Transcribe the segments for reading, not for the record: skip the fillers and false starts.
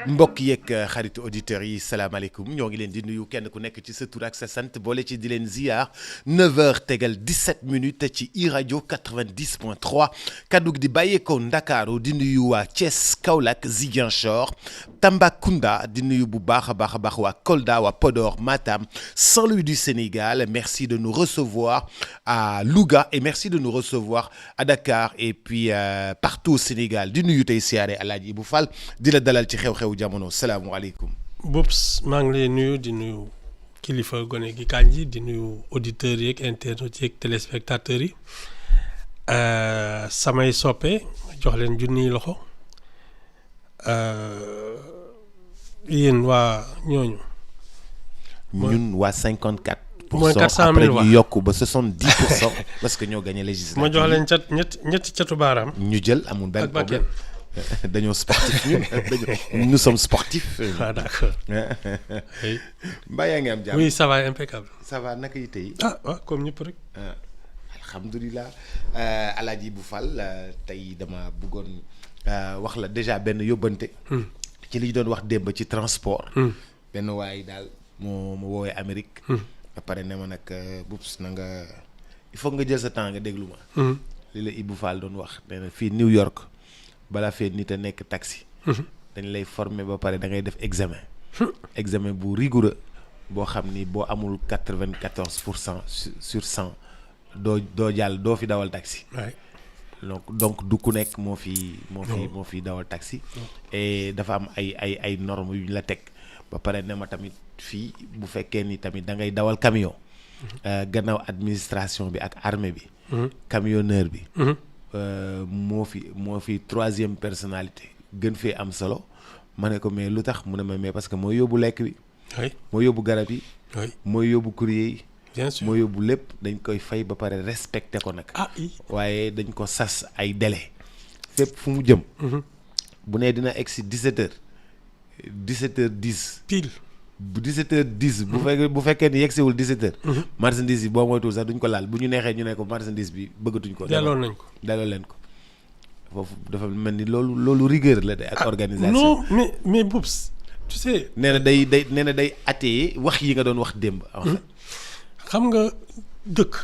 mbokk yeeg xaritu auditeurs yi salaamaaleykum ñoo ngi leen di nuyu kenn ku nekk ci sa tur ak sa sant boole ci di leen ziar 9h tegal 17 minutes ci iRadio 90.3 kaddu gi di bàyyeekoo Ndakaaru di nuyu waa Thiès Kaolack Ziguinchor Tambacounda di nuyu bu baax a baax waa Kolda waa Podor Matam Saint-Louis du Sénégal merci de nous recevoir à Louga et merci de nous recevoir à Dakar et puis partout au Sénégal di nuyu tey siyaare Alaaji Ibou Fall di la dalal ci xew-xewu jamono salaamualeykum. Boubs maa ngi lay nuyu di nuyu kilifa gone gi Kandji di nuyu auditeurs yeeg internautes yeeg téléspectateurs yi samay soppe jox leen junniy loxo yéen waa ñooñu. ñun waa 54. mooy 400 000 après ñu yokk ba 70% parce que ñoo gagné législative. ma jox leen ñetti catu baaraam. ñu jël amul benn problème. dañoo sportif nous sommes sportifs. Ah d'accord. mbaa yaa ngi am jàmm. Oui ça va impeccable. ça va naka yi tey. Ah waaw comme ñëpp rek. alhamdulilah Alaaji Ibou Fall tey dama bëggoon wax la déjà benn yóbbante. ci li ñu doon wax démb ci transport. benn waay daal moo woowee Amérique. ba pare ne ma nag Boubs na nga il faut nga jël sa temps nga déglu ma. li la Ibou Fall doon wax nee na fii New York. balaa fee nit a nekk taxi. dañ lay former ba pare da ngay def examen. examen bu rigoureux boo xam ni boo amul 94% sur 100 doo jàll doo fi dawal taxi. donc du ku nekk moo fi dawal taxi. et dafa am ay normes yu ñu la teg ba pare ne ma tamit fii bu fekkee ni tamit da ngay dawal camion. gannaaw administration bi ak armée bi. camionneur bi. moo fi troisième personnalité gën fee am solo ma ne ko mais lu tax mu ne ma mais parce que mooy yóbbu lekk bi. mooy yóbbu garab yi. mooy yóbbu courrier yi. bien sûr mooy yóbbu lépp dañ koy fay ba pare respecté ko nag. waaye dañ ko sas ay délai fépp fu mu jëm. bu nee dina egg si 17h 17h10. pile. bu 17h10 bu fekkee ni yegsiwul 17h. marchandise yi boo moytuwul sax duñ ko laal bu ñu neexee ñu ne ko marchandise bi bëggatuñ ko. delloo nañ ko delloo leen ko foofu dafa mel ni loolu rigueur la de ak organisation. non mais Boubs tu sais. nee na day attéye wax yi nga doon wax démb. en fait xam nga dëkk.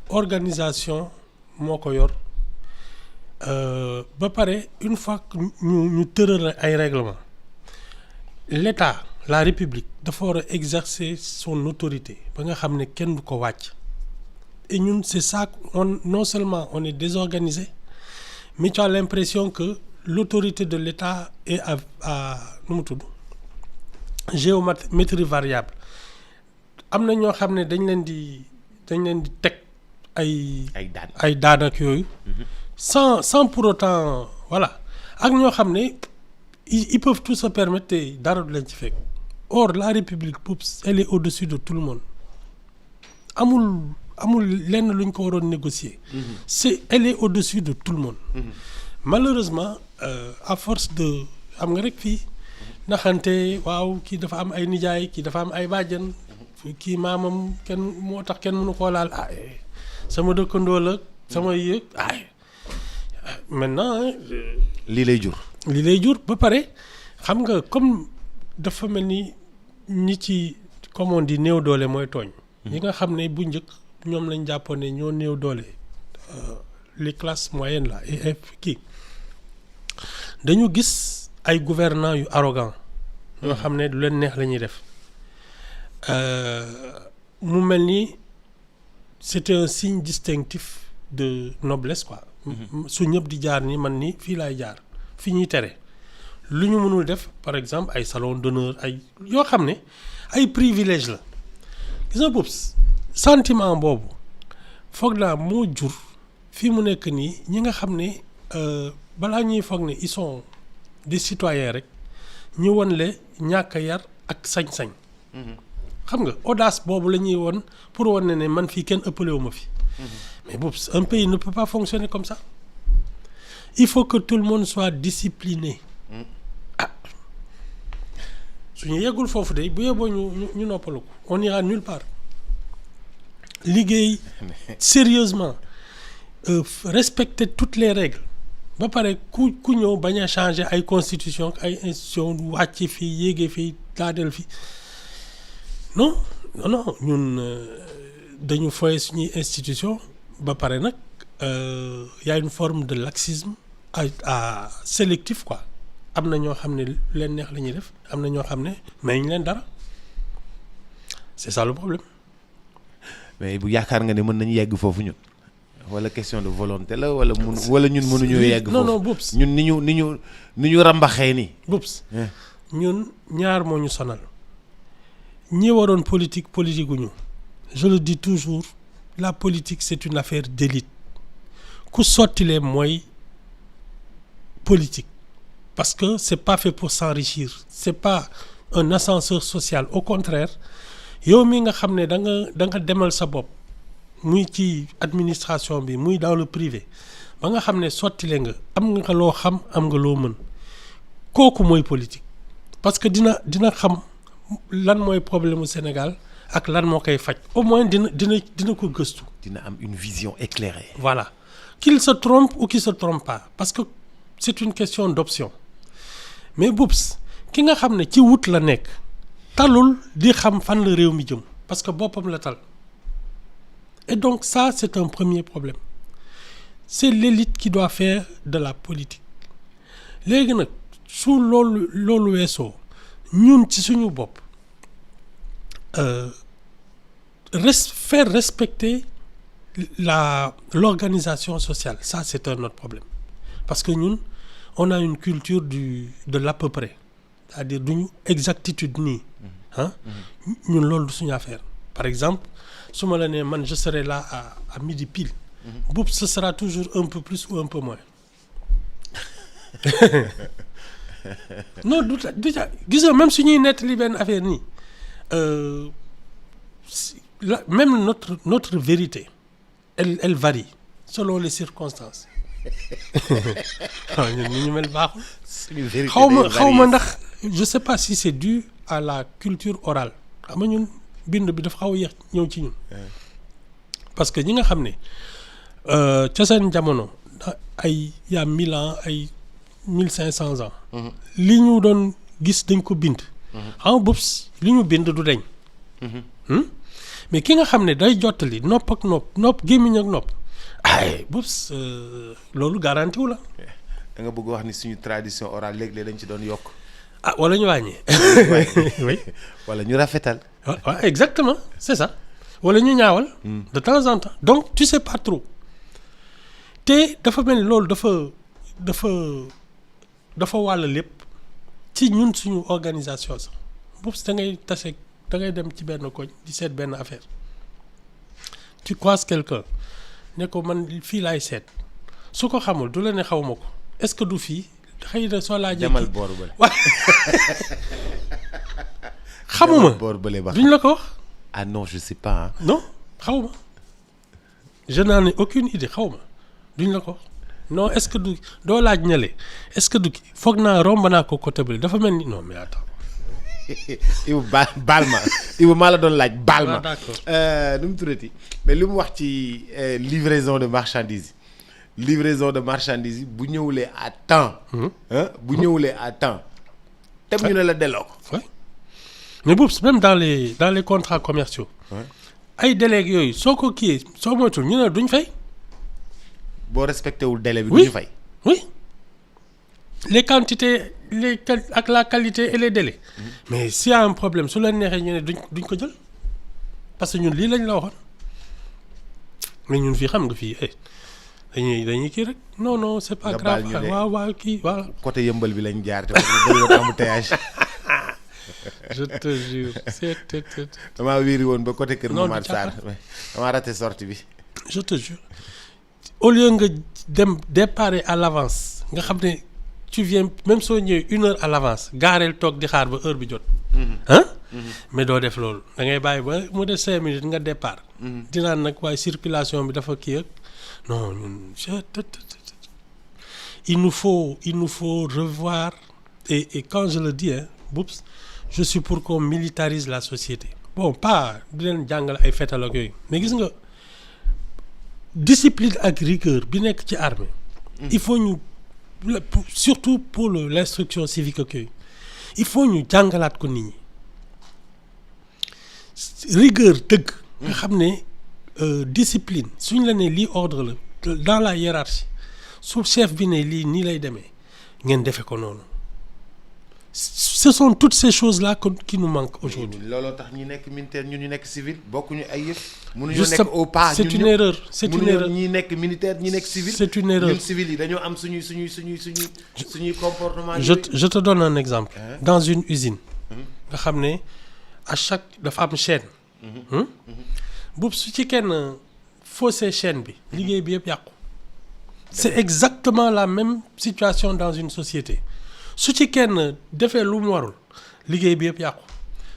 organisation moo ko yor ba pare une fois que ñu tëral ay règlement l'État la République dafa war a exercer son autorité ba nga xam ne kenn du ko wàcc et ñun c'est ça non seulement on est désorganisé mais tu as l'impression que l'autorité de l'État est à nu mu tudd géométrie variable am na ñoo xam ne dañ leen di teg ay daan ak yooyu sans pour autant voilà ak ñoo xam ne ils peuvent tout se permettre te dara du leen ci fekk or la République Boubs elle est au-dessus de tout le monde amul lenn luñ ko waroon négocier. Elle est au-dessus de tout le monde. Malheureusement à force de am nga rek fii naxante waaw kii dafa am ay nijaay kii dafa am ay bàjjen kii maamam kenn moo tax kenn mënu koo laal sama dëkkandoo la sama yëg maintenant. lii lay jur ba pare xam nga comme dafa mel ni ñi ci comme on dit néew doole mooy tooñ. ñi nga xam ne bu njëkk ñoom lañ jàppoon ne ñoo néew doole les classes moyennes là et kii dañu gis ay gouvernants yu arrogants ñoo xam ne du leen neex la ñuy def mu mel ni c'était un signe distinctif de noblesse quoi. su ñëpp di jaar ni man ni fii laay jaar fi ñuy tere lu ñu mënul def par exemple ay salon d'honneur ay yoo xam ne ay privilège la gis nga Boubs sentiment boobu foog naa moo jur fii mu nekk nii ñi nga xam ne balaa ñuy foog ne ils sont des citoyens rek ñu won le ñàkk a yar ak sañ-sañ. xam nga audace boobu la ñuy won pour won ne man fii kenn ëppalewu ma fi. mais Boubs un pays ne peut pas fonctionner comme ça il faut que tout le monde soit discipliné. suñu yeggul foofu de bu yeboo ñu noppalu ko on ira nulle part liggéey sérieusement respecter toutes les règles ba pare ku ñëw bañ a changer ay constitution ay institution wàcc fii yéege fii daadel fii non ñun dañu foye suñuy institution ba pare nag y a une forme de laxisme à sélectif quoi am na ñoo xam ne leen neex la ñuy def am na ñoo xam ne may ñu leen dara c'est ça le problème. mais bu yaakaar nga ne mën nañu yegg foofu ñun wala question de volonté la wala ñun mënuñoo yegg foofu non Boubs ñun ni ñu rambaxee nii. Boubs ñun ñaar moo ñu sonal ñi waroon politique guñu je le dis toujours la politique c'est une affaire d'élite ku sottilee mooy politique parce que c'est pas fait pour s'enrichir c'est pas un ascenseur social au contraire yow mi nga xam ne da nga demal sa bopp muy ci administration bi muy dans le privé ba nga xam ne sottile nga am nga loo xam am nga loo mën kooku mooy politique parce que dina xam lan mooy problème mu Sénégal ak lan moo koy faj au moins dina ko gëstu. dina am une vision éclairée. voilà qu'il se trompe ou qu'il se trompe pas parce que c'est une question d'option mais Boubs ki nga xam ne ci wut la nekk talul di xam fan la réew mi jëm parce que boppam la tal et donc ça c'est un premier problème c'est l'élite qui doit faire de la politique léegi nag su loolu weesoo ñun ci suñu bopp faire respecter l'organisation sociale ça c'est un autre problème parce que ñun on a une culture de l'à peu près c'est-à-dire duñu exactitude nii ñun loolu du suñu affaire par exemple su ma la nee man je serai là à midi pile Boubs ce sera toujours un peu plus ou un peu moins non du gis nga même su ñuy nettali benn affaire nii même notre vérité elle varie selon les circonstances waaw ñun ñu mel baaxul xaw ma ndax je sais pas si c'est dû à la culture orale xam nga ñun bind bi dafa xaw a yéex ñëw ci ñun parce que ñi nga xam ne ca seen jamono ay y a 1000 ans ay 1500 ans li ñu doon gis dañ ko bind xam nga Boubs li ñu bind du deñ mais ki nga xam ne day jottali nopp ak nopp gémmiñ ak nopp ay Boubs loolu garanti wu la da nga bëgg wax ni suñu tradition orale léeg-léeg dañ ci doon yokk wala ñu wàññi oui wala ñu rafetal waaw exactement c'est ça wala ñu ñaawal de temps en temps donc tu sais pas trop te dafa mel ni loolu dafa wàll lépp ci ñun suñu organisation sax Boubs da ngay dem ci benn koñ di seet benn affaire tu croises quelqu'un ne ko man fii laay seet su ko xamul du la ne xaw ma ko est-ce que du fii xëy na soo laajee demal boor bële xamuma duñ la ko wax ah non je sais pas non xaw ma je n'en ai aucune idée xaw ma duñ la ko wax non est-ce que du doo laaj ñale est-ce que du foog naa romb naa ko côté bi dafa mel ni non mais attends Ibu baal ma Ibu maa la doon laaj baal ma d'accord nu mu tuddati mais li mu wax ci livraison de marchandises yi bu ñëwulee à temps bu ñëwulee à temps tem ñu ne la delloo ko mais Boubs même dans les contrats commerciaux ay délais yooyu soo ko kiiyee soo moytul ñu ne duñ fay boo respecté wul délai bi duñu fay oui les quantités ak la qualité et les délais mais s'il y a un problème su leen neexee ñu ne duñ ko jël parce que ñun lii lañ la waxoon mais ñun fii xam nga fii dañuy kii rek non c'est pas grave waaw kii waaw côté yëmbal bi lañ jaar te bëri woon embouteillage je te jure damaa wéeri woon ba côté kër Momar Sarr damaa raté sortie bi je te jure au lieu nga dem déparé à l'avance nga xam ne tu viens même soo ñëwee 1 heure à l'avance gaareel toog di xaar ba heure bi jot mais doo def loolu da ngay bàyyi ba mu def 5 minutes nga départ dinaan nag waaye circulation bi dafa kii ak non ñun il nous faut revoir et quand je le dis Boubs je suis pour qu'on militarise la société bon pas di leen jàngal ay fetal ak yooyu mais gis nga discipline ak rigueur bi nekk ci armée il faut ñu surtout pour l'instruction civique ak yooyu il faut ñu jàngalaat ko nit ñi rigueur dëgg nga xam ne discipline suñ la ne lii ordre la dans la hiérarchie su chef bi ne lii nii lay demee ngeen defe ko noonu ce sont toutes ces choses-là qui nous manquent aujourd'hui. looloo tax ñi nekk militaire ñun ñu nekk civil bokkuñu ay yëf. mënuñu nekk au pas c'est une erreur c'est une erreur ñi nekk militaire ñi nekk civil. c'est une erreur ñun civil yi dañoo am suñuy comportement. je te donne un exemple. Dans une usine. nga xam ne à chaque dafa am chaîne. bu su ci kenn faussé chaîne bi liggéey bi yëpp yàqu. c'est exactement la même situation dans une société. su ci kenn defee lu mu warul liggéey bi yëpp yàqu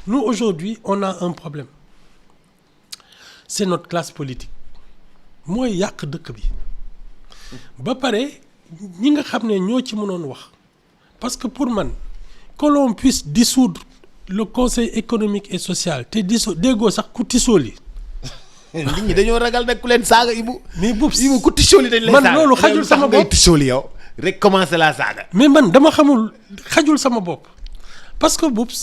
nous aujourd'hui on a un problème c'est notre classe politique mooy yàq dëkk bi ba pare ñi nga xam ne ñoo ci mënoon wax parce que pour man que l'on puisse dissoudre le conseil économique et social te déggoo sax ku tisooli nit ñi dañoo ragal nag ku leen saaga Ibou. mais boobu Ibou ku tisooli dañ lay saaga man loolu xajul sama bopp ngay tisooli yow rek commencé laa saaga. mais man dama xamul xajul sama bopp parce que boobu.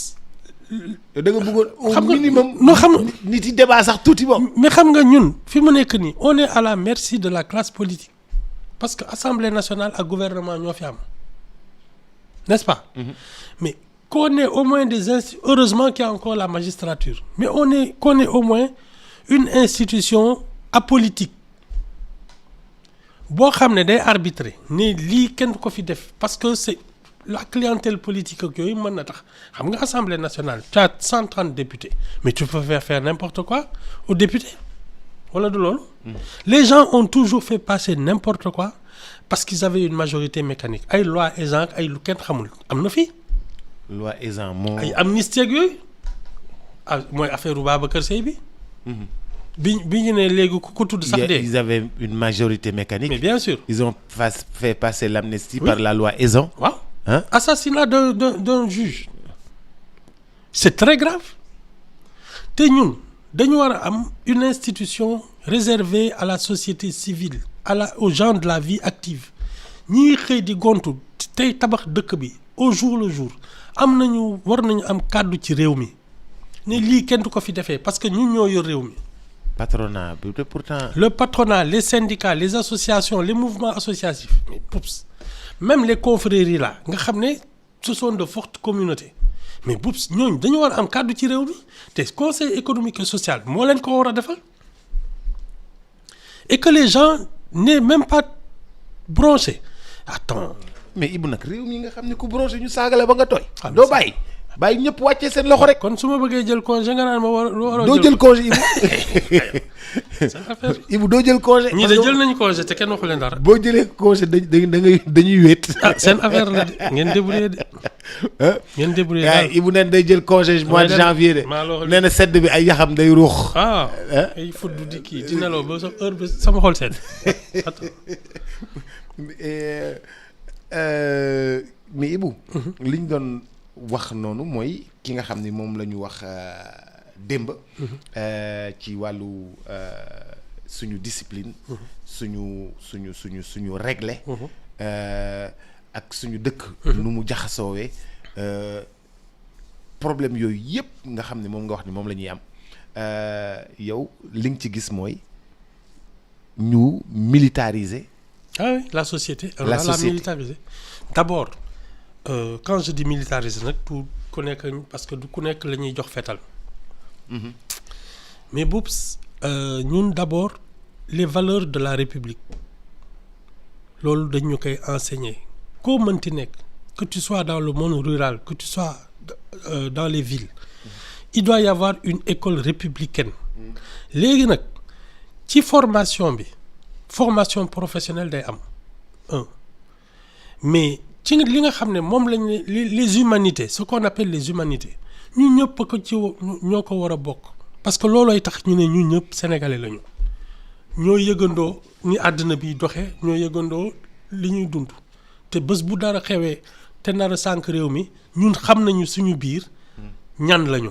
da nga bëggoon au minimum noo xam nit yi débat sax tuuti moom. mais xam nga ñun fi mu nekk nii on est à la merci de la classe politique parce que assemblée nationale ak gouvernement ñoo fi am n'est-ce pas. mais qu'on ait au moins heureusement qu'il y a encore la magistrature mais qu'on ait au moins une institution apolitique boo xam ne day arbitrer ne lii kenn du ko fi def parce que c'est la clientèle politique ak yooyu mën na tax xam nga assemblée nationale tu as 130 députés mais tu peux faire n'importe quoi aux députés wala du loolu. Les gens ont toujours fait passer n'importe quoi parce qu'ils avaient une majorité mécanique ay loi Ezzan ay lu kenn xamul am na fi. loi Ezzan moo. ay amnistie ak yooyu mooy affaire Babacar Seye bi. bi ñu ne léegi ku tudd sax dee. Ils avaient une majorité mécanique. Mais bien sûr. Ils ont fait passer l'amnistie par la loi Ezzan. waaw. Hein? Assassinat d'un juge. C'est très grave. te ñun dañu war a am une institution réservée à la société civile aux gens de la vie active ñi xëy di gontu tey tabax dëkk bi au jour le jour war nañu am kàddu ci réew mi ne lii kenn du ko fi defee parce que ñun ñoo yor réew mi. patronat bi pourtant. Le patronat, les syndicats, les associations, les mouvements associatifs, même les confréries là, nga xam ne ce sont de fortes communautés. Mais boops ñooñu dañu war a am kàddu ci réew mi te conseil économique et social moo leen ko war a defal et que les gens n'est même pas branchés. Attends. mais Ibou nag réew mi nga xam ne ku branché ñu saaga la ba nga tooy. doo bàyyi ñëpp wàccee seen loxo rek. kon su ma bëggee jël congé nga naan ma war doo jël congé Ibou. c'est affaire. Ibou doo jël congé. ñii de jël nañu congé te kenn waxu leen dara. boo jëlee congé dañuy wéet. seen affaire la de ngeen débrouillé de. ngeen débrouillé daal Ibou neen day jël congé mois de janvier de. nee na sedd bi ay yaxam day ruux. ay fut du di kii di nelaw ba sa heure bi sama xol sedd. mais Ibou. liñ doon. wax noonu mooy ki nga xam ne moom la ñu wax démb ci wàllu suñu discipline suñu règle ak suñu dëkk nu mu jaxasoowee problème yooyu yëpp nga xam ne moom nga wax ni moom la ñuy am yow li nga ci gis mooy ñu militariser la société la militariser d'abord quand je dis militariser nag tout ku nekk parce que du ku nekk la ñuy jox fetal mais boobu ñun d'abord les valeurs de la République loolu dañ ñu koy enseigner koo mënti nekk que tu sois dans le monde rural que tu sois dans les villes il doit y avoir une école républicaine léegi nag ci formation professionnelle day am mais ci li nga xam ne moom lañ les humanités ce qu'on appelle les humanités ñu ñëpp ko ci ñoo ko war a bokk parce que loolooy tax ñu ne ñu ñëpp sénégalais lañu ñoo yëgandoo ni àddina bi doxee ñoo yëgandoo li ñuy dund te bés bu dara xewee te nar a sànq réew mi ñun xam nañu suñu biir ñan lañu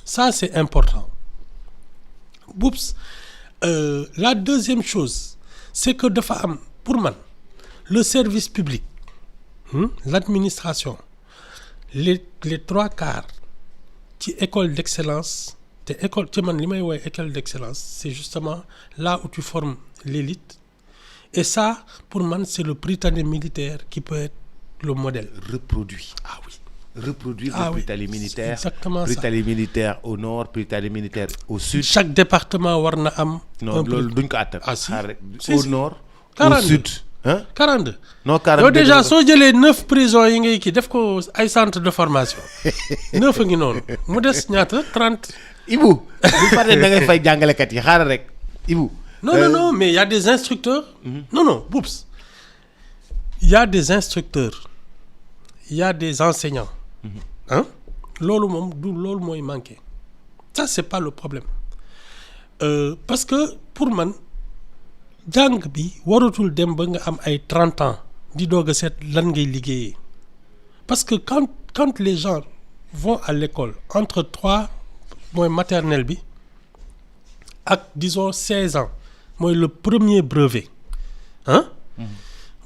ça c'est important boops la deuxième chose c'est que dafa am pour man le service public l'administration les trois quarts ci école d'excellence te école ci man li may woowee école d'excellence c'est justement là où tu formes l'élite et ça pour man c'est le Prytanée militaire qui peut être le modèle. Reproduit. Ah oui. Reproduire Ah le oui, Prytanée militaire. exactement ça. Prytanée militaire au nord, Prytanée militaire au sud. Chaque département war na am. Non loolu duñ ko attan. Ah si. Si, au si. nord. 42. Au sud. Hein? 42. Non 42. yow déjà soo jëlee 9 prisons yi ngay kii def ko ay centre de formation 9 a ngi noonu mu des ñaata 30. Ibou bu paree da ngay fay jàngalekat yi xaaral rek Ibou. Non mais il y a des instructeurs. Non Boups. Il y a des instructeurs. Il y a des enseignants. Hein? Loolu moom du loolu mooy manqué. Ça c'est pas le problème. Parce que pour man jàng bi waratul dem ba nga am ay 30 ans di doog a seet lan ngay liggéeyee. Parce que quand les gens vont à l'école entre 3 mooy maternelle bi ak disons 16 ans mooy le premier brevet hein.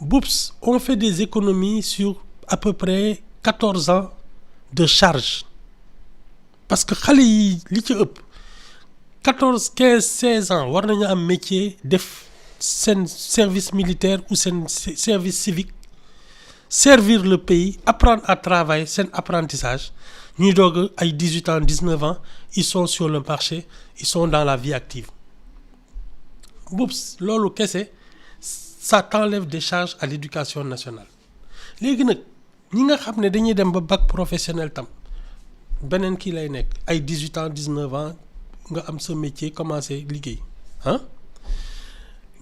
Boups on fait des économies sur à peu près 14 ans de charge parce que xale yi li ci ëpp 14 15 16 ans war nañu am métier def seen service militaire ou seen service civique servir le pays apprendre à travailler seen apprentissage ñuy doog ay 18 ans 19 ans ils sont sur le marché ils sont dans la vie active Boups loolu kese ça t'enlève des charges à l'éducation nationale léegi nag ñi nga xam ne dañuy dem ba bac professionnel tam beneen kii lay nekk ay 18 ans 19 ans nga am sa métier commencer liggéey ah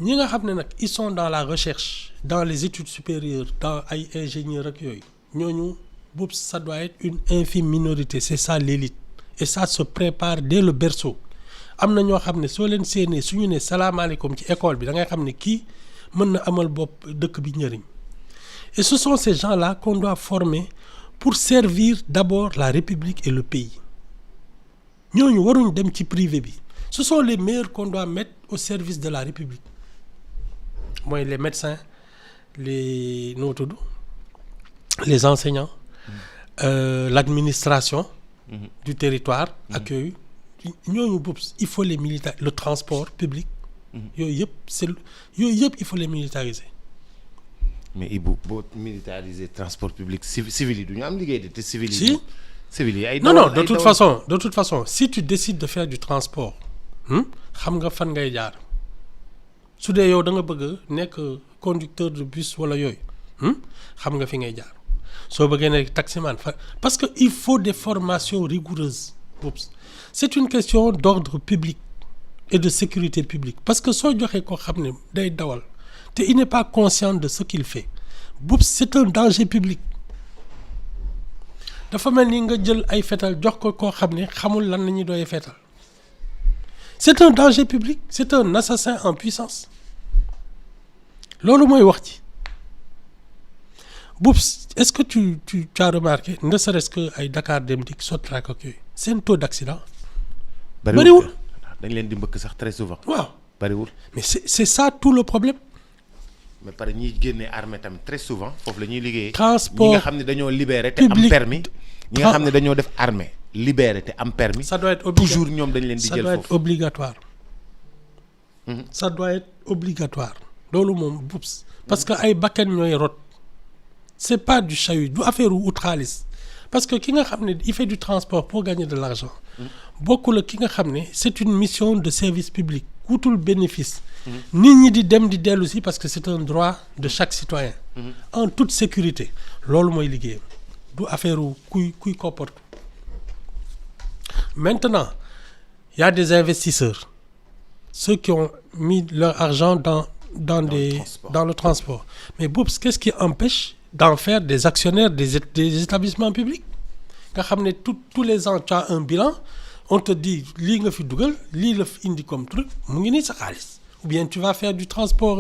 ñi nga xam ne nag ils sont dans la recherche dans les études supérieures dans ay ingénieurs ak yooyu ñooñu Boups ça doit être une infime minorité c'est ça l'élite et ça se prépare dès le berceau am na ñoo xam ne soo leen séenee suñu ne salaamaaleykum ci école bi da ngay xam ne kii mën na amal bopp dëkk bi njëriñ et ce sont ces gens-là qu'on doit former pour servir d'abord la République et le pays ñooñu waruñ dem ci privé bi ce sont les meilleurs qu'on doit mettre au service de la République mooy les médecins les noo tudd les enseignants l'administration du territoire ak yooyu ñooñu Boups il faut les militariser le transport public yooyu yëpp il faut les militariser. mais Ibou boo militariser transport public civil yi du ñu am liggéey de te civil yi. si civil yi ay. non de toute façon si tu décides de faire du transport xam nga fan ngay jaar su dee yow da nga bëgg nekk conducteur de bus wala yooyu xam nga fi ngay jaar soo bëggee nekk taximan parce que il faut des formations rigoureuses. Oups. C'est une question d'ordre public et de sécurité publique parce que soo joxee ko xam ne day dawal te il n'est pas conscient de ce qu'il fait Boups c'est un danger public dafa mel ni nga jël ay fetal jox ko koo xam ne xamul lan la ñuy doyee fetal c'est un danger public c'est un assassin en puissance loolu mooy wax ci Boups est-ce que tu as remarqué ne serait-ce que ay Dakar Dem Dikk Sotrac ak yooyu seen taux d'accident bariwul dañ leen di mbëkk sax très souvent. waaw bariwul. mais c'est ça tout le problème. mais pare ñiy génnee armée tam très souvent foofu la ñuy liggéeyee. transport ñi nga xam ne dañoo libéré te am permis ñi nga xam ne dañoo def armée libéré te am permis. ça doit être toujours ñoom dañ leen di jël foofu ça doit être obligatoire. ça doit être obligatoire. loolu moom Boups parce que ay bakkan ñooy rot c'est pas du chahut du affaire u ut xaalis parce que ki nga xam ne il fait du transport pour gagner de l'argent bokkul ak ki nga xam ne c'est une mission de service public wutul bénéfice nit ñi di dem di dellu si parce que c'est un droit de chaque citoyen en toute sécurité loolu mooy liggéeyam du affaire u kuy comporte. Maintenant il y a des investisseurs ceux qui ont mis leur argent dans le transport mais Boups qu'est-ce qui empêche d'en faire des actionnaires des établissements publics nga xam ne tous les ans tu as un bilan on te dit lii nga fi dugal lii la fi indi comme truc mu ngi nii sa xaalis ou bien tu vas faire du transport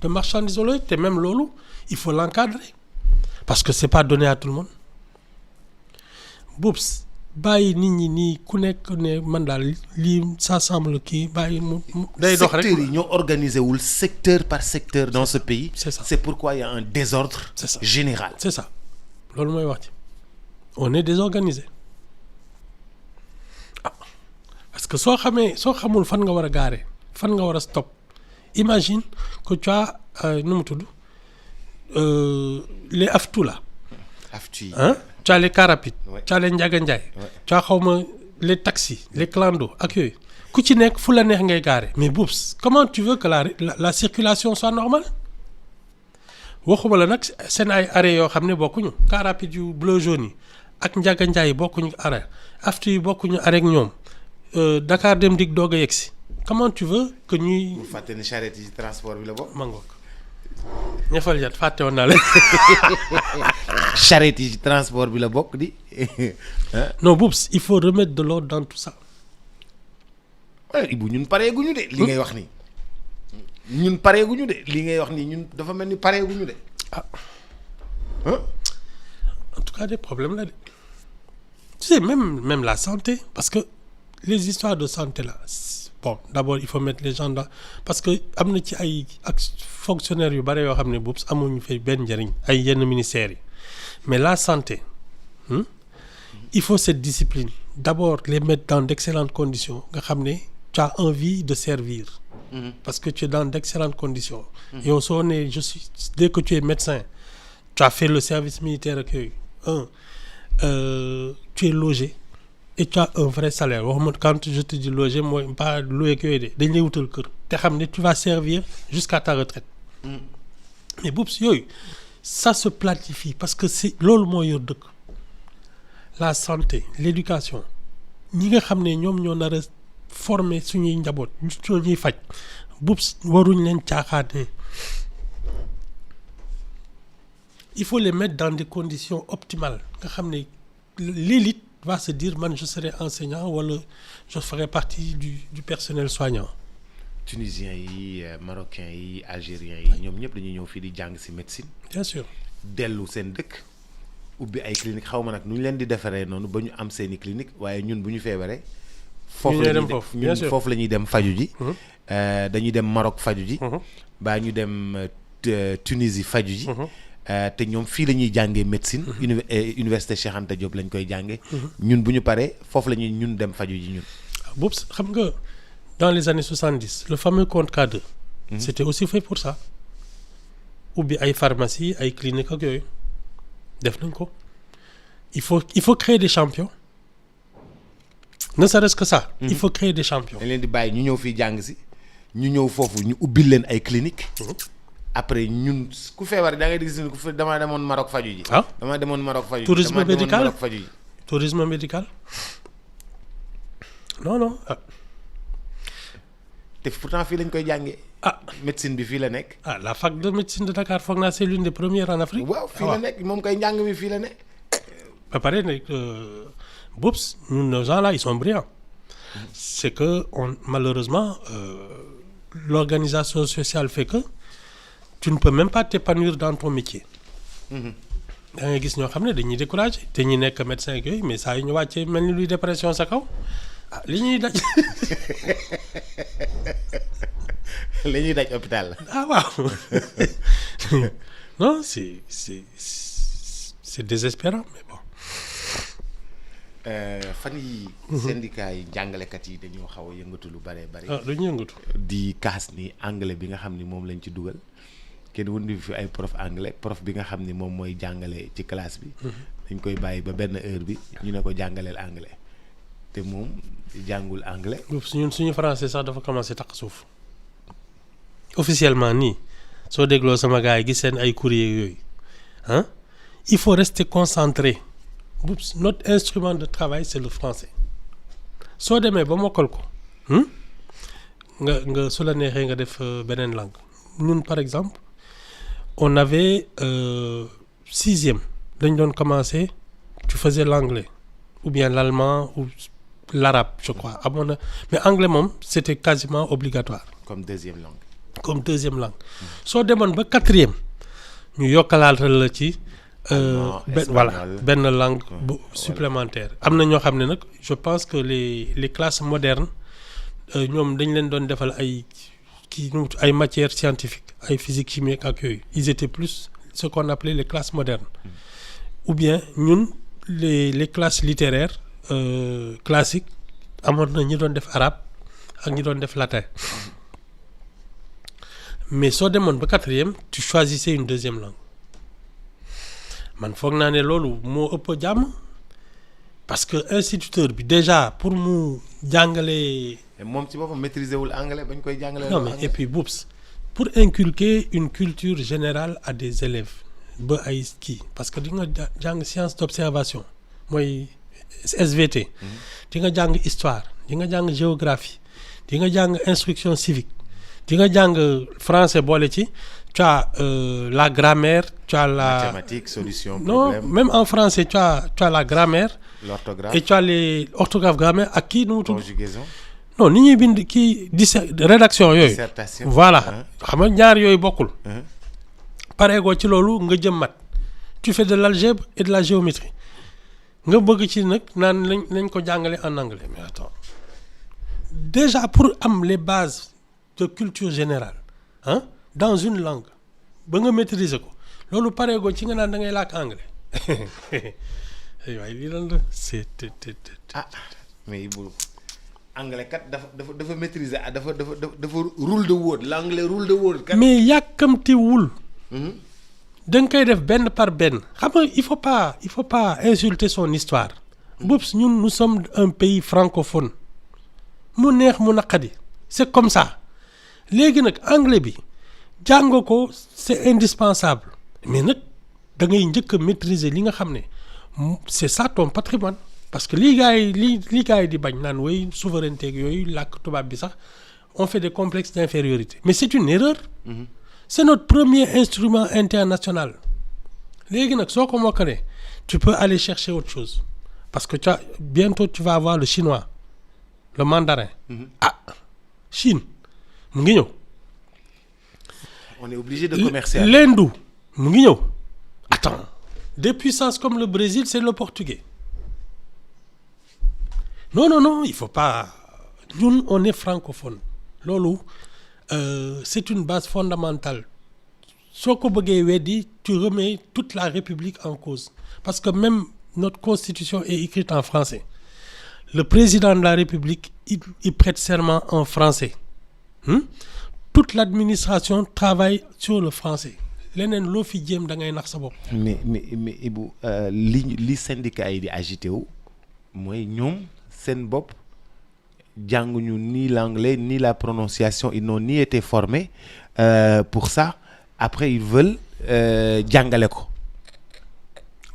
de marchandises wala te même loolu il faut l'encadrer parce que c'est pas donné à tout le monde Boups bàyyi nit ñi nii ku nekk ne man daal lii ça semble kii bàyyi mu day dox rek. secteurs yi ñoo organisé wul secteur par secteur dans ce pays. c'est ça c'est pourquoi il y a un désordre c'est ça général. c'est ça loolu mooy wax ci on est désorganisé parce que soo xamul fan nga war a gaare fan nga war a stop imagine que tu as nu mu tudd les aftu là. aftu yi tu as les car rapides. Ouais. tu as les Ndiaga Ndiaye. Ouais. tu as xawma les taxis les clando ak yooyu ku ci nekk fu la neex ngay gaare mais boubs comment tu veux que la circulation soit normale waxuma la nag seen ay arrêt yoo xam ne bokkuñu car rapide yu bleu jaune yi ak Ndiaga Ndiaye bokkuñu arrêt aftu yi bokkuñu arrêt ak ñoom Dakar Dem Dikk doog a yegsi comment tu veux que ñuy. bu fàtte ne charrette yi ci transport bi la bokk. mangook ñefal jat fàtte woon naa leen. charrette yi ci transport bi la bokk di. non boubs il faut remettre de l'ordre dans tout ça. Ibu ñun pareeguñu de. li ngay wax nii ñun pareeguñu de li ngay wax nii ñun dafa mel ni pareeguñu de. En tout cas des problèmes là de. Tu sais même la santé parce que les histoires de santé là bon d'abord il faut mettre les gens dans parce que am na ci ay ak fonctionnaires yu bare yoo xam ne boubs amuñu fay benn njëriñ ay yenn ministères yi mais la santé il faut cette discipline d'abord les mettre dans d'excellentes conditions nga xam ne tu as envie de servir parce que tu es dans d'excellentes conditions yow soo ne dès que tu es médecin tu as fait le service militaire ak yooyu tu es logé et tu as un vrai salaire waxuma quand je te dis logé mooy pas loué ak yooyu de dañ lay wutal kër te xam ne tu vas servir jusqu'à ta retraite mais boubs yooyu ça se planifie parce que c'est loolu moo yor dëkk la santé l'éducation ñi nga xam ne ñoom ñoo nar a former suñuy njaboot soo ñuy faj boubs waruñ leen caaxaane il faut les mettre dans des conditions optimales nga xam ne l'élite va se dire man je serai enseignant wala je ferai partie du personnel soignant. Tunisiens yi marocains yi algériens yi ñoom ñëpp dañuy ñëw fii di jàng ci médecine. bien sûr. dellu seen dëkk ubbi ay clinique xaw ma nag nu ñu leen di defaree noonu ba ñu am seeni clinique waaye ñun bu ñu feebaree. foofu la ñuy foofu la ñuy dem faju ji. dañuy dem Maroc faju ji. baa ñu dem Tunisie faju ji. te ñoom fii la ñuy jàngee médecine. université Cheikh Anta Diop lañ koy jàngee. ñun bu ñu paree foofu la ñuy ñun dem faju ji ñun. Boubs xam nga dans les années 70 le fameux compte K2. C'était aussi fait pour ça. ubbi ay pharmacie ay clinique ak yooyu def nañ ko. il faut créer des champions. ne serait-ce que ça. il faut créer des champions. dañ leen di bàyyi ñu ñëw fii jàng si ñu ñëw foofu ñu ubbil leen ay clinique après ñun ku feebar da ngay gis ne ku fe damaa demoon Maroc faju ji. damaa demoon Maroc faju ji. tourisme médical Maroc faju ji. tourisme médical non. te pourtant fii lañ koy jàngee. médecine bi fii la nekk. la fac de médecine de Dakar foog naa c'est l'une des premières en Afrique. waaw fii la nekk moom koy njàng mi fii la nekk. ba pare nag boubs ñun nos gens là ils sont brillants. c'est que malheureusement l'organisation sociale fait que tu ne peux même pas t'épanouir dans ton métier. da ngay gis ñoo xam ne dañuy découragé te ñi nekk médecin ak yooyu mais saa yu ñu wàccee mel ni luy dépression sa kaw li ñuy daj. li ñuy daj hôpital la. waaw non c'est désespérant mais bon. fan yi syndicat yi jàngalekat yi dañoo xaw a yëngatu lu bare bare. dañu yëngatu. di kaas ni anglais bi nga xam ni moom lañ ci dugal kenn wundi fi ay prof anglais prof bi nga xam ni moom mooy jàngale ci classe bi. dañ koy bàyyi ba benn heure bi ñu ne ko jàngaleel anglais te moom jàngul anglais. suñu français sax dafa commencé taq suuf officiellement nii soo dégloo sama gars yi gis seen ay courrier yooyu il faut rester concentré. Notre instrument de travail c'est le français soo demee ba mokkal ko nga su la neexee nga def beneen langue ñun par exemple on avait 6e dañ doon commencer tu faisais l'anglais ou bien l'allemand ou l'arabe je crois amoon na mais anglais moom c'était quasiment obligatoire. comme deuxième langue. soo demoon ba 4e ñu yokkalaatal la ci voilà benn langue supplémentaire. am na ñoo xam ne nag je pense que les classes modernes ñoom dañ leen doon defal ay ay matières scientifiques ay physique chimie ak yooyu ils étaient plus ce qu'on appelait les classes modernes ou bien ñun les classes littéraires classiques amoon na ñi doon def arabe ak ñi doon def latin mais soo demoon ba 4e tu choisissais une deuxième langue man foog naa ne loolu moo ëpp jàmm parce que instituteur bi déjà pour mu jàngale. moom ci boppam maîtriser wul anglais bañ koy jàngalee. non mais et puis boops pour inculquer une culture générale à des élèves ba ay kii parce que di nga jàng science d'observation mooy SVT. di nga jàng histoire di nga jàng géographie di nga jàng instruction civique di nga jàng français boole ci. Tu as la grammaire, tu as la... Mathématiques, solutions, problèmes. Non, même en français, tu as la grammaire. L'orthographe. Et tu as les orthographes, grammaire. À qui nous... Conjugaison. Non, ni ñuy bind kii rédaction yooyu. Dissertation. Voilà. xam nga ñaar yooyu bokkul. pareegoo ci loolu nga jëm mat. tu fais de l'algèbre et de la géométrie. nga bëgg ci nag naan lañ ko jàngale en anglais. Mais attends. Déjà, pour am les bases de culture générale, hein, dans une langue ba nga maîtriser ko loolu pareegoo ci nga naan da ngay làkk anglais waaye lii lan la c'est mais Ibou anglais kat dafa maîtriser dafa rule the word l'anglais rule the word kat. mais yàkkamtiwul. da nga koy def benn par benn xam nga il faut pas insulter son histoire. Boops ñun nous sommes un pays francophone mu neex mu naqadi c'est comme ça léegi nag anglais bi. jàng ko c'est indispensable mais nag da ngay njëkk a maîtriser li nga xam ne c'est ça ton patrimoine parce que lii gars yi di bañ naan way souveraineté yooyu làkk tubaab bi sax on fait des complexes d'infériorité mais c'est une erreur. C'est notre premier instrument international léegi nag soo ko mokkalee tu peux aller chercher autre chose parce que bientôt tu vas avoir le chinois le mandarin. Chine mu ngi ñëw. On est obligé de commercer. L'hindou mu ngi ñëw. Attends, des puissances comme le Brésil, c'est le portugais. Non, il faut pas. Ñun on est francophone. Loolu c'est une base fondamentale. Soo ko bëggee weddi, tu remets toute la République en cause. Parce que même notre constitution est écrite en français. Le président de la République, il prête serment en français. Toute l'administration travaille sur le français leneen loo fi jéem da ngay nax sa bopp. mais Ibou li syndicat yi di agité wu mooy ñoom seen bopp jànguñu ni l'anglais ni la prononciation ils n'ont ni été formés pour ça après ils veulent jàngale ko.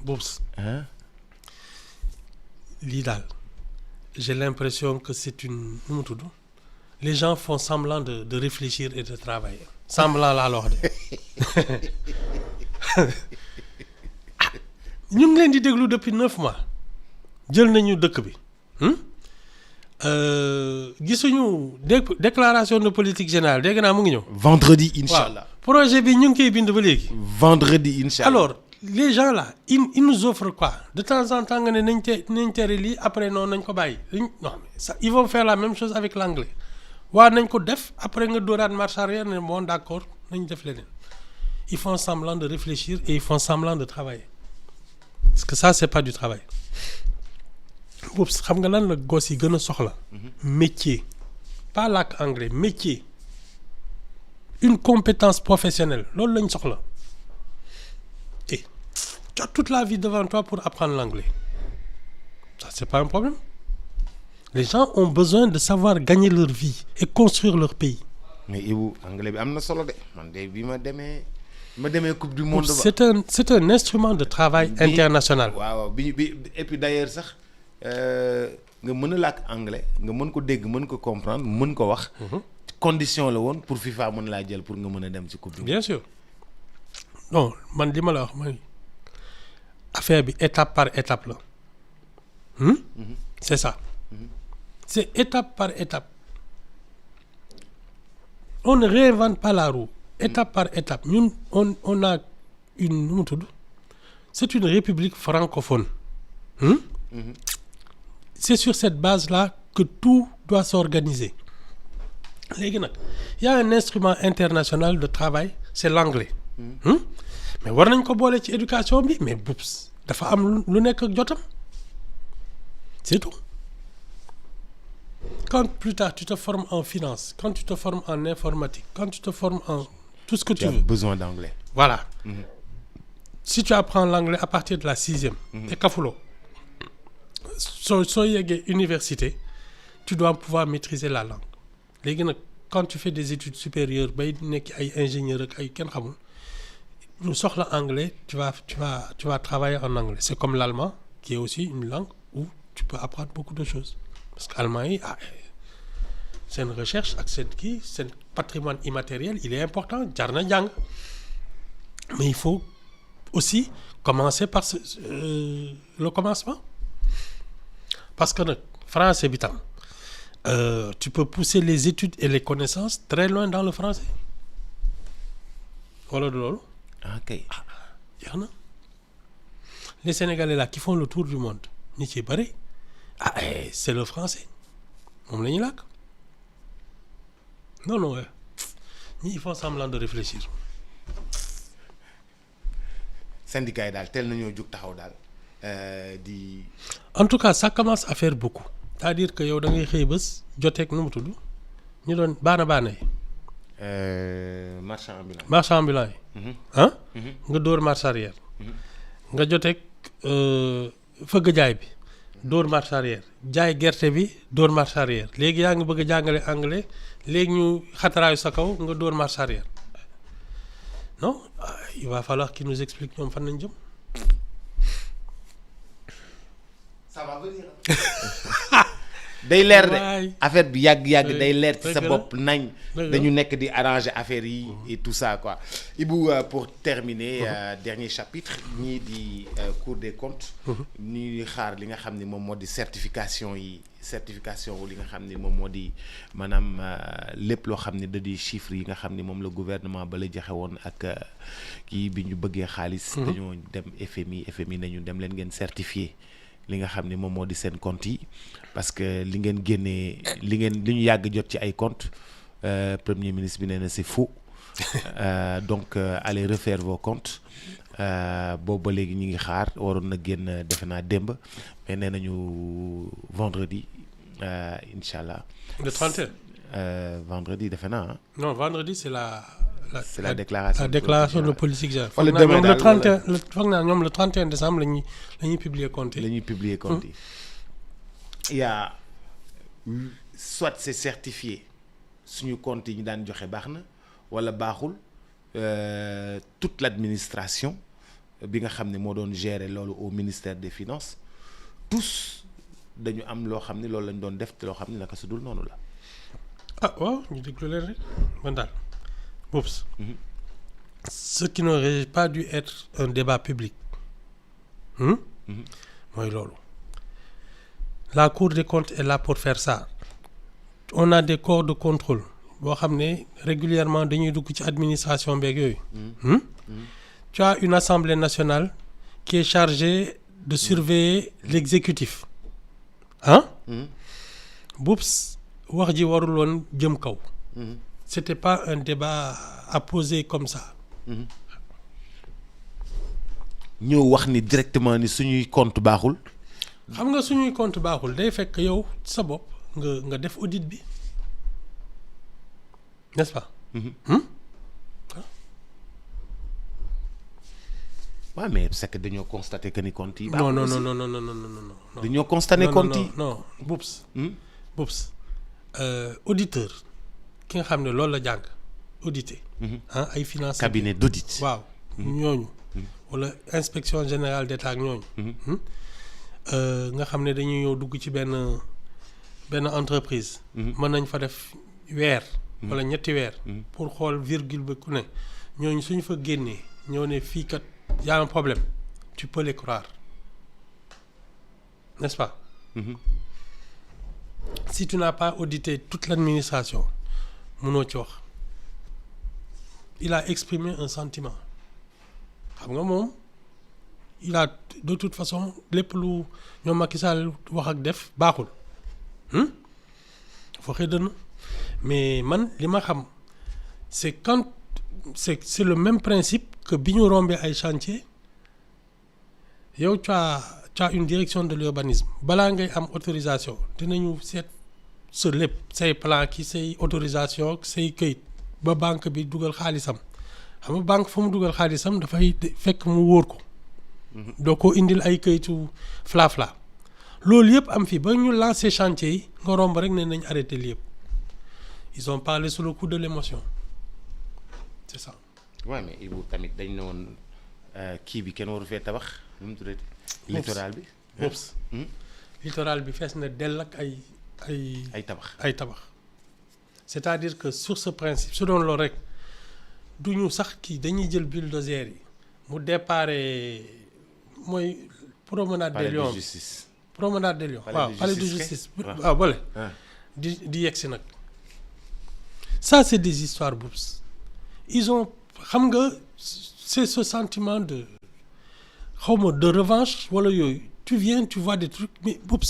boobu lii daal j'ai l'impression que c'est une nu mu tudd. Les gens font semblant de réfléchir et de travailler. Semblant laa la wax de ñu ngi leen di déglu depuis 9 mois jël nañu dëkk bi gisuñu déclaration de politique générale dégg naa mu ngi ñëw. vendredi inchallah. projet bi ñu ngi koy bind ba léegi. vendredi inchallah. Alors les gens là ils nous offrent quoi de temps en temps nga ne nañ tere lii après non nañ ko bàyyi non mais ça ils vont faire la même chose avec l'anglais. waaw nañ ko def après nga dóoraat marche arrière ne bon d'accord nañ def leneen ils font semblant de réfléchir et ils font semblant de travailler parce que ça c'est pas du travail boobu xam nga lan la gos yi gën a soxla. métier pas làkk anglais métier une compétence professionnelle loolu lañ soxla et tu as toute la vie devant toi pour apprendre l'anglais ça c'est pas un problème. Les gens ont besoin de savoir gagner leur vie et construire leur pays. mais Ibou anglais bi am na solo de man de bi ma demee coupe du monde. c'est un instrument de travail international. waaw et puis d'ailleurs sax nga mën a làkk anglais nga mën ko dégg mën ko comprendre mën ko wax. condition la woon pour FIFA mën laa jël pour nga mën a dem ci coupe du monde. bien sûr non man li ma la wax mooy affaire bi étape par étape la. c'est ça. C'est étape par étape. On ne réinvente pas la roue. Étape par étape. Ñun on a une nu mu tudd c'est une république francophone. C'est sur cette base-là que tout doit s'organiser. Léegi nag y a un instrument international de travail, c'est l'anglais. Mais war nañ ko boole ci éducation bi, mais boops dafa am lu nekk ak jotam. C'est tout. Quand plus tard tu te formes en finance, quand tu te formes en informatique, quand tu te formes en tout ce que tu Tu as veux. besoin d'anglais. Voilà. Si tu apprends l'anglais à partir de la 6e, te kafuloo soo yeggee université, tu dois pouvoir maîtriser la langue. Léegi nag quand tu fais des études supérieures bay nekk ay ingénieur ak ay kenn xamul lu soxla anglais, tu vas travailler en anglais. C'est comme l'allemand qui est aussi une langue où tu peux apprendre beaucoup de choses. Parce que allemand yi c'est une recherche ak seen patrimoine immatériel, il est important, jar na jàng. Mais il faut aussi commencer par le commencement. Parce que nag français bi tam tu peux pousser les études et les connaissances très loin dans le français. Wala du loolu. Ok. Jeex na. Les Sénégalais là qui font le tour du monde ñi ci bari c'est le français moom la ñuy làkk. Non ñi ils font semblant de réfléchir. syndicat yi daal teel nañoo jug taxaw daal di. En tout cas ça commence à faire beaucoup. C'est-à-dire que yow da ngay xëy bés joteeg nu mu tudd ñu doon baana yi. marchand ambulant yi. nga dóor marche arrière. nga joteeg fëgg jaay bi dóor marche arrière jaay gerte bi dóor marche arrière léegi yaa ngi bëgg a jàngale anglais léegi ñu xataraayu sa kaw nga dóor marche arrière non il va falloir qu'il nous explique ñoom fan nañ jëm. ça va venir. day leer de affaire bi yàgg day leer ci sa bopp nañ. dañu nekk di arranger affaire yi et tout ça quoi. Ibou pour terminer dernier chapitre ñii di Cour des comptes. ñuy xaar li nga xam ni moom moo di certification wu li nga xam ni moom moo di maanaam lépp loo xam ni da di chiffres yi nga xam ni moom la gouvernement ba la joxe woon ak kii bi ñu bëggee xaalis. dañoo dem FMI nañu dem leen ngeen certifier li nga xam ni moom moo di seen compte yi parce que li ngeen génnee li ñu yàgg jot ci ay comptes premier ministre bi nee na c'est faux donc allez refaire vos comptes boobu ba léegi ñu ngi xaar waroon na génn defe naa démb mais nee nañu vendredi incha allah. le 31. vendredi defe naa. non vendredi c'est la déclaration. La déclaration de politique générale. Foog naa le 31 foog naa ñoom le 31 décembre la ñuy publier compte yi. la ñuy publier compte yi. Il y a soit c'est certifié suñu compte yi ñu daan joxe baax na wala baaxul toute l'administration bi nga xam ne moo doon gérer loolu au ministère des finances tous dañu am loo xam ne loolu lañ doon def te loo xam ne naka su dul noonu la. ah waaw ñu déglu leen rek man daal. Oups. Ce qui n'aurait pas dû être un débat public. Mooy loolu. La Cour des comptes est là pour faire ça. On a des corps de contrôle boo xam ne régulièrement dañuy dugg ci administration beeg yooyu. Tu as une assemblée nationale qui est chargée de surveiller l'exécutif. Boops wax ji warul woon jëm kaw. C'était pas un débat à poser comme ça. ñëw wax ni directement ni suñuy compte baaxul. xam nga suñuy compte baaxul day fekk yow sa bopp nga def audit bi n'est-ce pas. waaw mais c'est que dañoo constater que ni compte yi. non. dañoo constater compte yi. non Boops auditeur. ki nga xam ne loolu la jàng audité. ay finances. cabinet d'audit. waaw ñooñu. wala inspection générale d'État ak ñooñu. nga xam ne dañuy ñëw dugg ci benn entreprise. mën nañ fa def weer. wala ñetti weer. pour xool virgule ba ku ne ñooñu suñu fa génnee ñoo ne fii kat y a un problème tu peux les croire n'est-ce pas. Si tu n'as pas audité toute l'administration. mënoo ci wax il a exprimé un sentiment xam nga moom il a de toute façon lépp lu ñoom Macky Sall wax ak def baaxul foo xëy dënn mais man li ma xam c'est quand c'est le même principe que bi ñu rombee ay chantier yow tu as une direction de l'urbanisme balaa ngay am autorisation dinañu seet sa lépp say plan ki say autorisation say këyit ba banque bi dugal xaalisam xam nga banque fu mu dugal xaalisam dafay fekk mu wóor ko doo ko indil ay këyitu fla loolu yëpp am fi ba ñu lancer chantier yi nga romb rek ne nañ arrêté li yëpp ils ont parlé sous le coup de l'émotion c'est ça. waaw mais Ibou tamit dañ ne woon kii bi kenn waru fee tabax nu mu tuddati littoral bi. littoral bi fees na dell ak ay tabax c'est-à-dire que sur ce principe su doon loolu rek du ñu sax kii dañuy jël bulldozer yi mu déparé mooy promenade des Lions promenade des Lions waaw palais de justice waaw boole di yegsi nag ça c'est des histoires boubs ils ont xam nga c'est ce sentiment de xawma de revanche wala yooyu tu viens tu vois des trucs mais boubs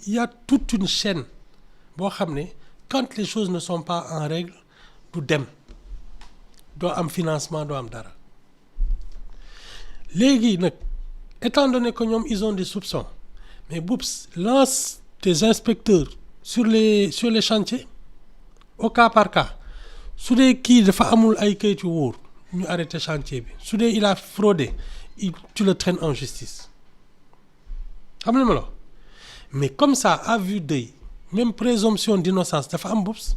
il y a toute une chaîne boo xam ne quand les choses ne sont pas en règle du dem doo am financement doo am dara léegi nag étant donné que ñoom ils ont des soupçons mais Boubs lance des inspecteurs sur les chantiers au cas par cas su dee kii dafa amul ay kayit yu wóor ñu arrêté chantier bi su dee il a fraudé tu le traînes en justice xam nga ma la mais comme ça à vue d'œil même présomption d'innocence dafa am Boubs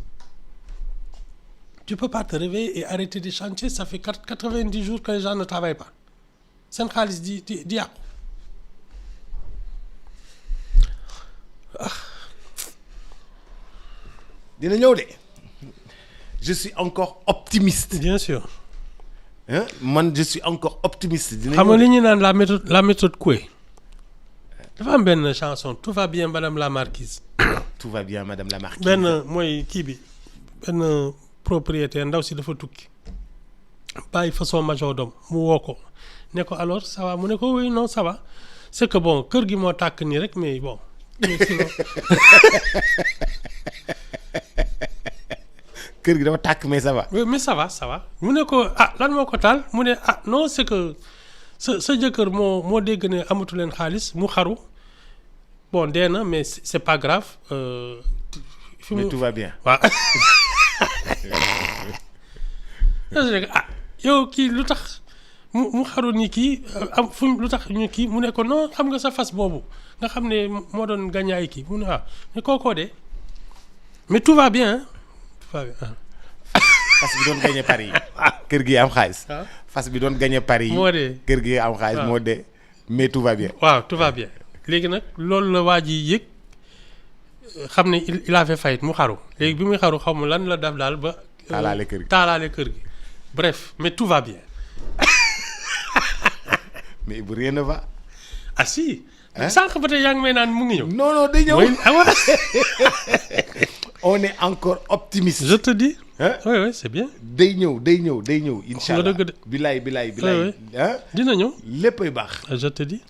tu peux pas te réveiller et arrêter des chantiers ça fait 90 jours que les gens ne travaillent pas seen xaalis di yàqu dina ñëw de je suis encore optimiste. bien sûr. man je suis encore optimiste. dina xam nga li ñuy naan la méthode Coué dafa am benn chanson tout va bien madame la marquise. tout va bien madame la marquise. benn mooy kii bi benn propriétaire ndaw si dafa tukki bàyyi façon majordome mu woo ko ne ko alors ça va mu ne ko oui non ça va c'est que bon kër gi moo tàkk nii rek mais bon. kër gi dafa tàkk mais ça va. oui mais ça va mu ne ko lan moo ko taal mu ne non c'est que sa jëkkër moo dégg ne amatu leen xaalis mu xaru bon dee na mais c'est pas grave. mais tout va bien. waaw. yow kii lu tax mu xaru ni kii am fuñ lu tax ñu kii mu ne ko non xam nga sa fas boobu nga xam ne moo doon gagné kii mu ne mais kookoo de mais tout va bien tout va bien. fas bi doon gagné Paris kër gi am xaalis. fas bi doon gagné Paris moo de kër gi am xaalis moo de mais tout va bien. waaw tout va bien léegi nag loolu la waa ji yëg xam ne il avait failli mu xaru léegi bi muy xaru xaw ma lan la def daal ba. taalaale kër gi bref mais tout va bien. mais bu rien ne va. si. sànq ba tey yaa ngi may naan mu ngi ñëw. non day ñëw. on est encore optimiste. je te dis. oui c'est bien. day ñëw incha allah dëgg de. bilaay. dina ñëw. léppay baax. je te dis.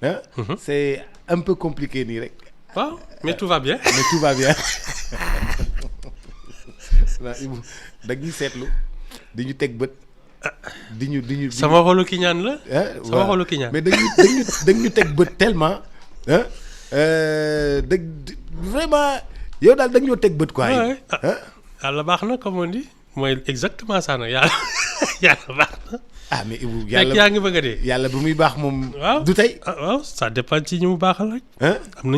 c'est un peu compliqué nii rek. waaw mais tout va bien. mais tout va bien. Ibou dañuy seetlu di ñu teg bët. di ñu sama xolu ki ñaan la. sama xolu ki ñaan mais dañu teg bët tellement. vraiment yow daal dañu ñoo teg bët quoi. yàlla baax na comme on dit mooy exactement ça nag yàlla baax na. mais Ibou yàlla yaa ngi bëgg a dee. yàlla bu muy baax moom. waaw du tey. waaw ça dépend ci ñu mu baaxal rek. am na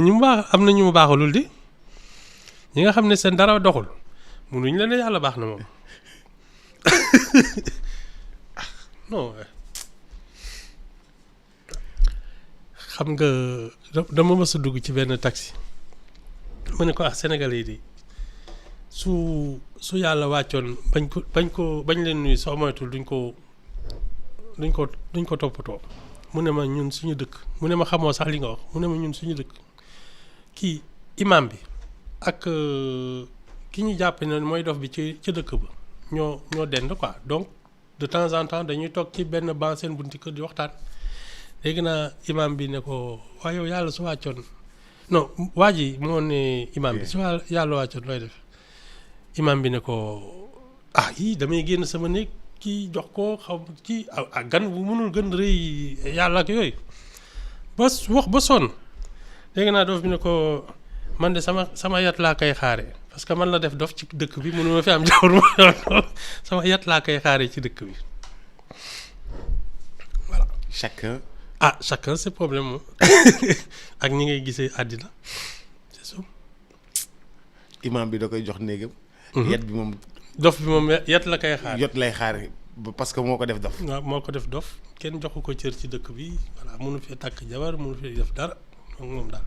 ñu mu baaxalul di ñi nga xam ne seen dara doxul munuñ la ne yàlla baax na moom. non xam nga dama mës a dugg ci benn taxi mu ne ko Sénégalais yi di su yàlla wàccoon bañ leen nuyu soo moytul duñ ko toppatoo mu ne ma ñun suñu dëkk mu ne ma xamoo sax li nga wax mu ne ma ñun suñu dëkk kii imam bi ak ki ñu jàpp ne mooy dof bi ci dëkk ba ñoo dend quoi donc de temps en temps dañuy toog ci benn banc seen bunti kër di waxtaan léegi naa imam bi ne ko waaye yow yàlla su wàccoon non waa ji moo ne imam bi su yàlla wàccoon looy def imam bi ne ko ah yii damay génn sama néeg kii jox ko xaw kii gan bu mënul gën rëy yàlla ak yooyu ba wax ba sonn léegi naa dof bi ne ko man de sama yat laa koy xaare parce que man la def dof ci dëkk bi mënu ma fi am jawr ma sama yat laa koy xaare ci dëkk bi voilà. Chacun ses problèmes moom ak ñi ngay gisee àddina c'est ça. imam bi da koy jox néegam. yat bi moom. dof bi moom yat la koy xaar. yot lay xaar parce que moo ko def dof. waaw moo ko def dof kenn joxu ko cër ci dëkk bi voilà mënu fee takk jabar mënu fee def dara donc moom daal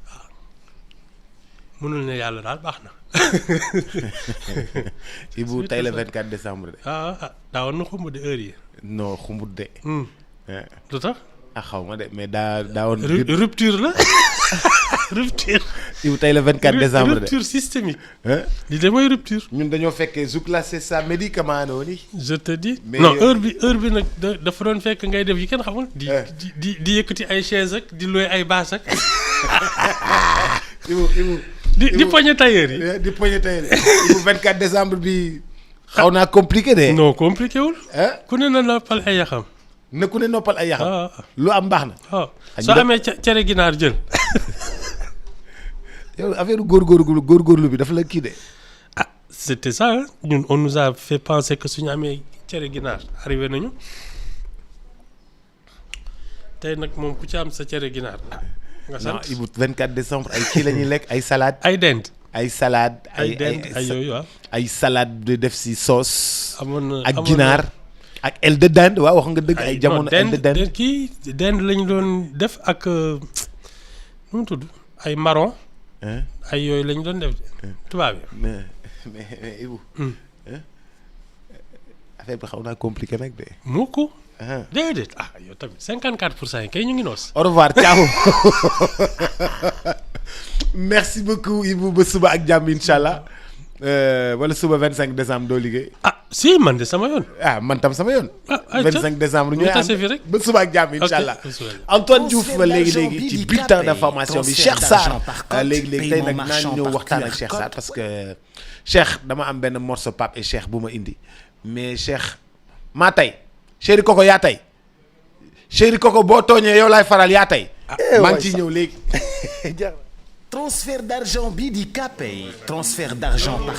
waaw mënul ne yàlla daal baax na. Ibou tey le 24 décembre de. daawoon na xumb de heure yi. non xumbut de. lu tax. xaw ma de mais daawoon. rupture la rupture. Ibou tey le 24 décembre de rupture systémique. li de mooy rupture. ñun dañoo fekkee classé sa médicament noonu. je te dis. mais non heure bi nag dafa doon fekk ngay def yi kenn xamul. di yëkkati ay chaise ak di louer ay bâche ak. Ibou di poñe tailleur yi. di poñe tailleur yi. Ibou 24 décembre bi xaw naa compliqué de. non compliqué wul. ku ne na noppal ay yaxam. na ku ne noppal ay yaxam. lu am baax na. waaw soo amee cere ginaar jël. yow affaire góorgóorlu bi dafa la kii de. c'était ça ñun on nous a fait penser que suñu amee cere ginaar arrivé nañu tey nag moom ku ci am sa cere ginaar. nga sant non Ibou 24 décembre ay kii la ñuy lekk ay salade ay dend. ay salade ay dend ay yooyu waaw. ay salade de def si sauce. amoon ak ginaar. ak aile de dinde waaw wax nga dëgg ay jamono aile de dinde kii dinde lañu doon def ak nu mu tudd ay marron. ay yooyu lañu doon def tubaab yi. mais Ibou. affaire bi xaw naa compliqué nag de. moo ko. déedéet yow tamit 54% yi kay ñu ngi noos. au revoir ciao. merci beaucoup Ibou ba suba ak jàmm incha allah wala suba 25 décembre doo liggéey. si man de sama yoon. man tam sama yoon. 25 décembre ñu tase fi rek ba suba ak jàmm incha allah. Antoine Diouf léegi ci bulletin d'information bi Cheikh Sarr léegi tey nag naa ñëw waxtaan ak Cheikh Sarr parce que Cheikh dama am benn morceau Pape et Cheikh bu ma indi mais Cheikh maa tey Chéri Coco yaa tey Chéri Coco boo tooñee yow laay faral yaa tey. maa ngi ciy ñëw léegi. transfert d'argent bi di Kpay transfert d'argent par